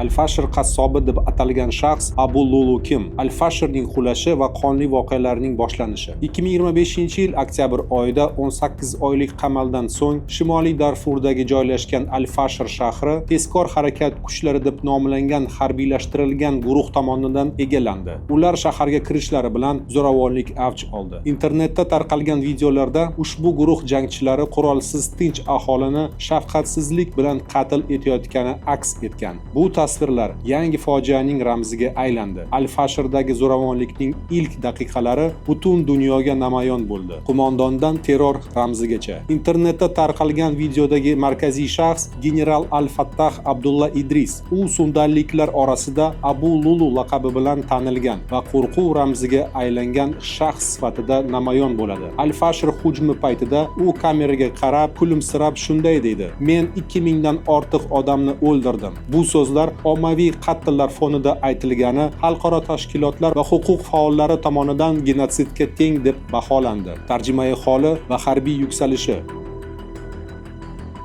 Al-Fashr qassobi deb atalgan shaxs Abu Lulu kim? Al-Fashrning qulashi va qonli voqealarning boshlanishi. 2025-yil oktyabr oyida 18 oylik qamaldan so'ng Shimoliy Darfurdagi joylashgan Al-Fashr shahri tezkor harakat kuchlari deb nomlangan harbiylashtirilgan guruh tomonidan egallandi. Ular shaharga kirishlari bilan zo'ravonlik avj oldi. Internetda tarqalgan videolarda ushbu guruh jangchilari qurolsiz tinch aholini shafqatsizlik bilan qatl etayotgani aks etgan. Bu tasvirlar yangi fojianing ramziga aylandi. Al-Fashrdagi zo'ravonlikning ilk daqiqalari butun dunyoga namoyon bo'ldi. Qo'mondondan terror ramzigacha. Internetda tarqalgan videodagi markaziy shaxs general Al-Fattah Abdulla Idris. U sundanliklar orasida Abu Lulu laqabi bilan tanilgan va qo'rquv ramziga aylangan shaxs sifatida namoyon bo'ladi. Al-Fashr hujumi paytida u kameraga qarab, kulimsirab shunday deydi: "Men 2000 dan ortiq odamni o'ldirdim." Bu so'zlar ommaviy qatllar fonida aytilgani xalqaro tashkilotlar va huquq faollari tomonidan genotsidga teng deb baholandi. Tarjimai holi va harbiy yuksalishi.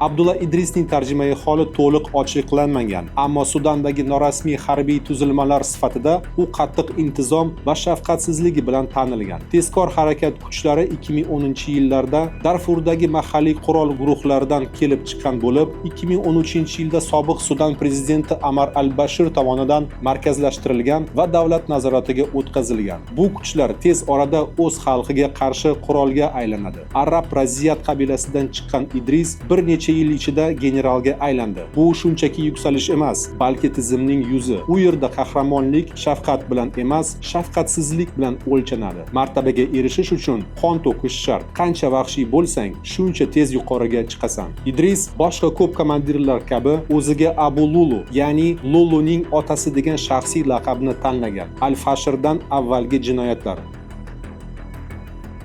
Abdulla Idrisning tarjimai holi to'liq ochiqlanmagan, ammo Sudandagi norasmiy harbiy tuzilmalar sifatida u qattiq intizom va shafqatsizligi bilan tanilgan. Tezkor harakat kuchlari 2010-yillarda Darfurdagi mahalliy qurol guruhlaridan kelib chiqqan bo'lib, 2013-yilda sobiq Sudan prezidenti Omar al-Bashir tomonidan markazlashtirilgan va davlat nazoratiga o'tkazilgan. Bu kuchlar tez orada o'z xalqiga qarshi qurolga aylanadi. Arab Raziyat qabilasidan chiqqan Idris bir necha yil ichida generalga aylandi. Bu shunchaki yuksalish emas, balki tizimning yuzi. U yerda qahramonlik shafqat bilan emas, shafqatsizlik bilan o'lchanadi. Martabaga erishish uchun qon to'kish shart. Qancha vahshiy bo'lsang, shuncha tez yuqoriga chiqasan. Idris boshqa ko'p komandirlar kabi o'ziga Abu Lulu, ya'ni Luluning otasi degan shaxsiy laqabni tanlagan. Al-Fashrdan avvalgi jinoyatlar.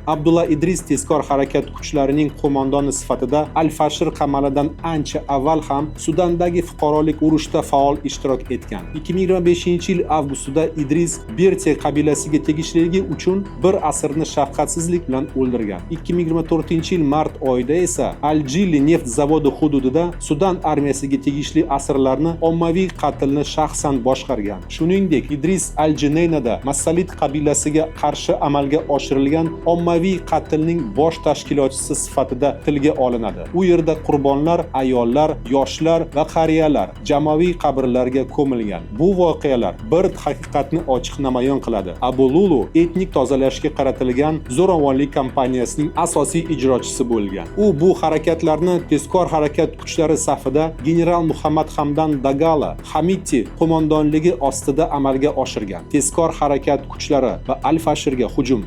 Abdulla Idris tezkor harakat kuchlarining qo'mondoni sifatida Al-Fashr qamalidan ancha avval ham Sudandagi fuqarolik urushda faol ishtirok etgan. 2025-yil avgustida Idris Berti qabilasiga tegishliligi uchun bir asrni shafqatsizlik bilan o'ldirgan. 2024-yil mart oyida esa Al-Jili neft zavodi hududida Sudan armiyasiga tegishli asirlarni ommaviy qatlni shaxsan boshqargan. Shuningdek, Idris Al-Junaynada Masalit qabilasiga qarshi amalga oshirilgan ommaviy qatlning bosh tashkilotchisi sifatida tilga olinadi. U yerda qurbonlar ayollar, yoshlar va qariyalar jamoaviy qabrlarga ko'milgan. Bu voqealar bir haqiqatni ochiq namoyon qiladi. Abu Lulu etnik tozalashga qaratilgan zo'ravonlik kampaniyasining asosiy ijrochisi bo'lgan. U bu harakatlarni tezkor harakat kuchlari safida general Muhammad Hamdan Dagalo Hamiti qo'mondonligi ostida amalga oshirgan. Tezkor harakat kuchlari va Al-Fashrga hujum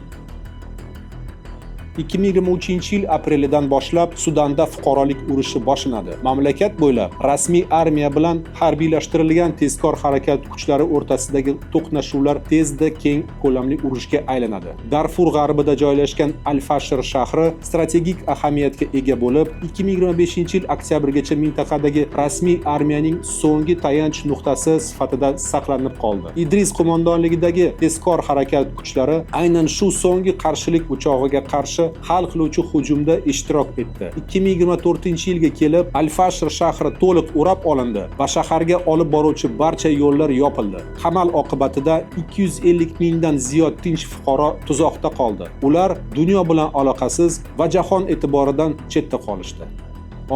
2023-yil aprelidan boshlab Sudanda fuqarolik urushi boshlanadi. Mamlakat bo'ylab rasmiy armiya bilan harbiylashtirilgan tezkor harakat kuchlari o'rtasidagi to'qnashuvlar tezda keng ko'lamli urushga aylanadi. Darfur g'arbida joylashgan Al-Fashr shahri strategik ahamiyatga ega bo'lib, 2025-yil oktyabrgacha mintaqadagi rasmiy armiyaning so'nggi tayanch nuqtasi sifatida saqlanib qoldi. Idris qo'mondonligidagi tezkor harakat kuchlari aynan shu so'nggi qarshilik o'chog'iga qarshi hal qiluvchi hujumda ishtirok etdi. 2024-yilga kelib Al-Fashr shahri to'liq o'rab olindi va shaharga olib boruvchi barcha yo'llar yopildi. Qamal oqibatida 250 mingdan ziyod tinch fuqaro tuzoqda qoldi. Ular dunyo bilan aloqasiz va jahon e'tiboridan chetda qolishdi.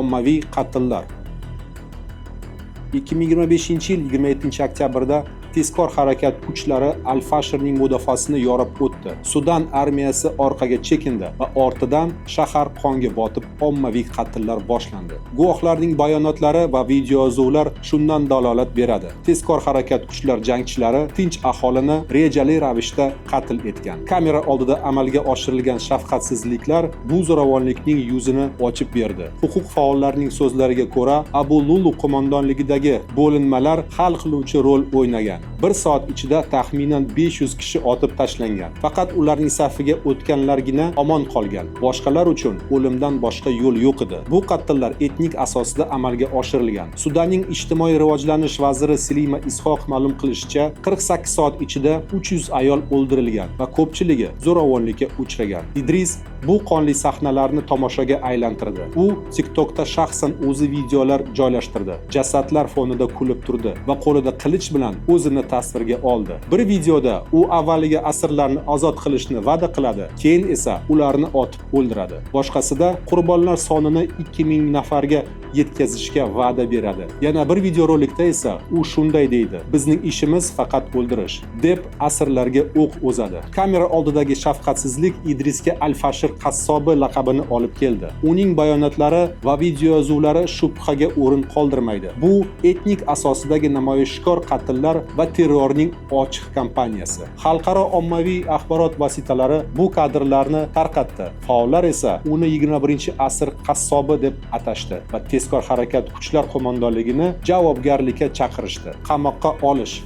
Ommaviy qatllar 2025-yil 27-oktyabrda tezkor harakat kuchlari Al-Fashrning mudofaasini yorib o'tdi. Sudan armiyasi orqaga chekindi va ortidan shahar qonga botib ommaviy qatllar boshlandi. Guvohlarning bayonotlari va videoyozuvlar shundan dalolat beradi. Tezkor harakat kuchlar jangchilari tinch aholini rejali ravishda qatl etgan. Kamera oldida amalga oshirilgan shafqatsizliklar bu zo'ravonlikning yuzini ochib berdi. Huquq faollarining so'zlariga ko'ra, Abu Lulu qo'mondonligidagi bo'linmalar hal qiluvchi rol o'ynagan. qilingan. 1 soat ichida taxminan 500 kishi otib tashlangan. Faqat ularning safiga o'tganlargina omon qolgan. Boshqalar uchun o'limdan boshqa yo'l yo'q edi. Bu qatllar etnik asosida amalga oshirilgan. Sudanning ijtimoiy rivojlanish vaziri Silima Ishoq ma'lum qilishicha, 48 soat ichida 300 ayol o'ldirilgan va ko'pchiligi zo'ravonlikka uchragan. Idris bu qonli sahnalarni tomoshaga aylantirdi. U TikTokda shaxsan o'zi videolar joylashtirdi. Jasadlar fonida kulib turdi va qo'lida qilich bilan o'zini tasvirga oldi. Bir videoda u avvaliga asirlarni ozod qilishni va'da qiladi, keyin esa ularni otib o'ldiradi. Boshqasida qurbonlar sonini 2000 nafarga yetkazishga va'da beradi. Yana bir videorolikda esa u shunday deydi: "Bizning ishimiz faqat o'ldirish", deb asirlarga o'q uzadi. Kamera oldidagi shafqatsizlik Idrisga Al-Fashir qassobi laqabini olib keldi. Uning bayonotlari va videoyozuvlari shubhaga o'rin qoldirmaydi. Bu etnik asosidagi namoyishkor qatllar va terrorning ochiq kampaniyasi. Xalqaro ommaviy axborot vositalari bu kadrlarni tarqatdi. Faollar esa uni 21-asr qassobi deb atashdi va tezkor harakat kuchlar qo'mondonligini javobgarlikka chaqirishdi. Qamoqqa olish.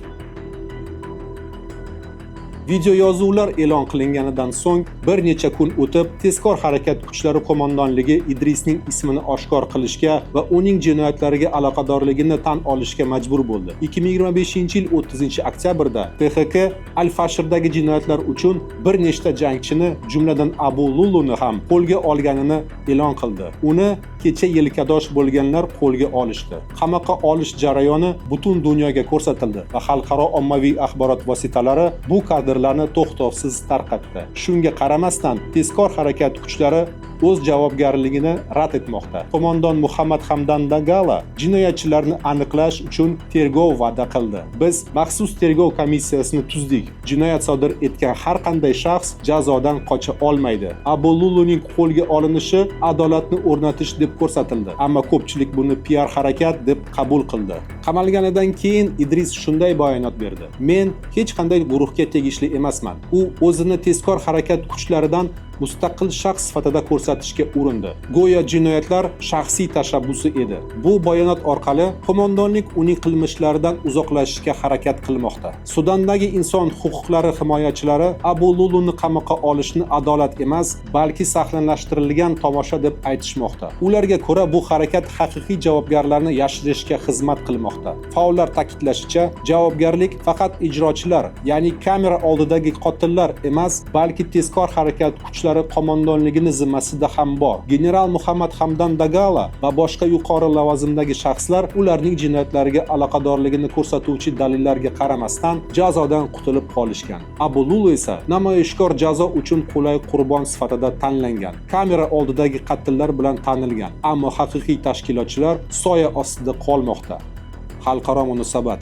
Video yozuvlar e'lon qilinganidan so'ng bir necha kun o'tib, tezkor harakat kuchlari qo'mondonligi Idrisning ismini oshkor qilishga va uning jinoyatlariga aloqadorligini tan olishga majbur bo'ldi. 2025-yil 30-oktyabrda PXK Al-Fashirdagi jinoyatlar uchun bir nechta jangchini, jumladan Abu Luluni ham qo'lga olganini e'lon qildi. Uni kecha yelkadosh bo'lganlar qo'lga olishdi. Qamoqqa olish jarayoni butun dunyoga ko'rsatildi va xalqaro ommaviy axborot vositalari bu kadrlarni to'xtovsiz tarqatdi. Shunga qaramasdan, tezkor harakat kuchlari o'z javobgarligini rad etmoqda. Qo'mondon Muhammad Hamdan Dagalo jinoyatchilarni aniqlash uchun tergov va'da qildi. Biz maxsus tergov komissiyasini tuzdik. Jinoyat sodir etgan har qanday shaxs jazodan qocha olmaydi. Abu Luluning qo'lga olinishi adolatni o'rnatish deb ko'rsatildi, ammo ko'pchilik buni PR harakat deb qabul qildi. Qamalganidan keyin Idris shunday bayonot berdi: "Men hech qanday guruhga tegishli emasman." U o'zini tezkor harakat kuchlaridan mustaqil shaxs sifatida ko'rsatishga urindi. Go'yo jinoyatlar shaxsiy tashabbusi edi. Bu bayonot orqali qo'mondonlik uning qilmishlaridan uzoqlashishga harakat qilmoqda. Sudandagi inson huquqlari himoyachilari Abu Luluni qamoqqa olishni adolat emas, balki sahnalashtirilgan tomosha deb aytishmoqda. Ularga ko'ra bu harakat haqiqiy javobgarlarni yashirishga xizmat qilmoqda. Faollar ta'kidlashicha, javobgarlik faqat ijrochilar, ya'ni kamera oldidagi qotillar emas, balki tezkor harakat kuchlari qo'mondonligini zimmasida ham bor. General Muhammad Hamdan Dagalo va boshqa yuqori lavozimdagi shaxslar ularning jinoyatlariga aloqadorligini ko'rsatuvchi dalillarga qaramasdan jazodan qutulib qolishgan. Abu Lulu esa namoyishkor jazo uchun qulay qurbon sifatida tanlangan. Kamera oldidagi qatllar bilan tanilgan, ammo haqiqiy tashkilotchilar soya ostida qolmoqda. Xalqaro munosabat.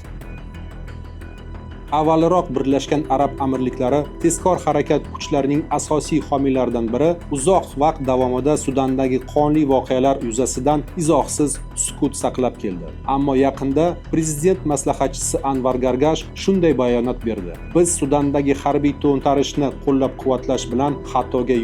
Avvalroq Birlashgan Arab Amirliklari tezkor harakat kuchlarining asosiy homiylaridan biri uzoq vaqt davomida Sudandagi qonli voqealar yuzasidan izohsiz sukut saqlab keldi. Ammo yaqinda prezident maslahatchisi Anvar Gargash shunday bayonot berdi: "Biz Sudandagi harbiy to'ntarishni qo'llab-quvvatlash bilan xatoga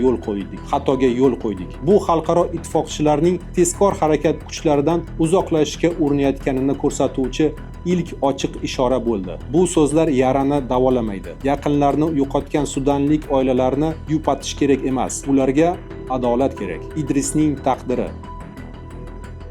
yo'l qo'ydik. Bu xalqaro ittifoqchilarning tezkor harakat kuchlaridan uzoqlashishga urinayotganini ko'rsatuvchi ilk ochiq ishora bo'ldi." Bu so'zlar yarani davolamaydi. Yaqinlarni yo'qotgan sudanlik oilalarni yupatish kerak emas, ularga adolat kerak. Idrisning taqdiri.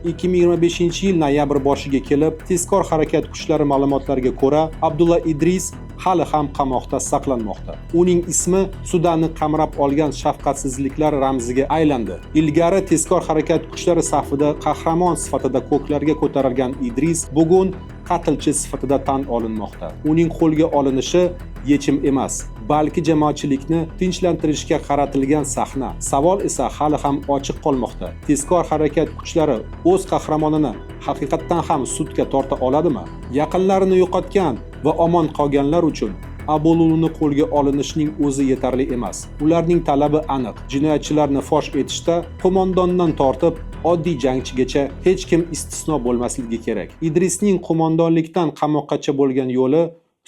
2025-yil noyabr boshiga kelib, tezkor harakat kuchlari ma'lumotlariga ko'ra, Abdulla Idris hali ham qamoqda saqlanmoqda. Uning ismi Sudanni qamrab olgan shafqatsizliklar ramziga aylandi. Ilgari tezkor harakat kuchlari safida qahramon sifatida ko'klarga ko'tarilgan Idris bugun qatlchi sifatida tan olinmoqda. Uning qo'lga olinishi yechim emas, balki jamoatchilikni tinchlantirishga qaratilgan sahna. Savol esa hali ham ochiq qolmoqda. Tezkor harakat kuchlari o'z qahramonini haqiqatdan ham sudga torta oladimi? Yaqinlarini yo'qotgan va omon qolganlar uchun Abu Luluni qo'lga olinishning o'zi yetarli emas. Ularning talabi aniq. Jinoyatchilarni fosh etishda qo'mondondan tortib oddiy jangchigacha hech kim istisno bo'lmasligi kerak. Idrisning qo'mondonlikdan qamoqqacha bo'lgan yo'li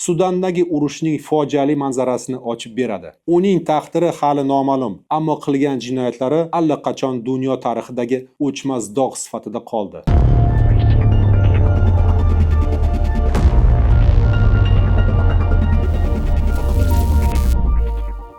Sudandagi urushning fojiali manzarasini ochib beradi. Uning taqdiri hali noma'lum, ammo qilgan jinoyatlari allaqachon dunyo tarixidagi o'chmas dog' sifatida qoldi.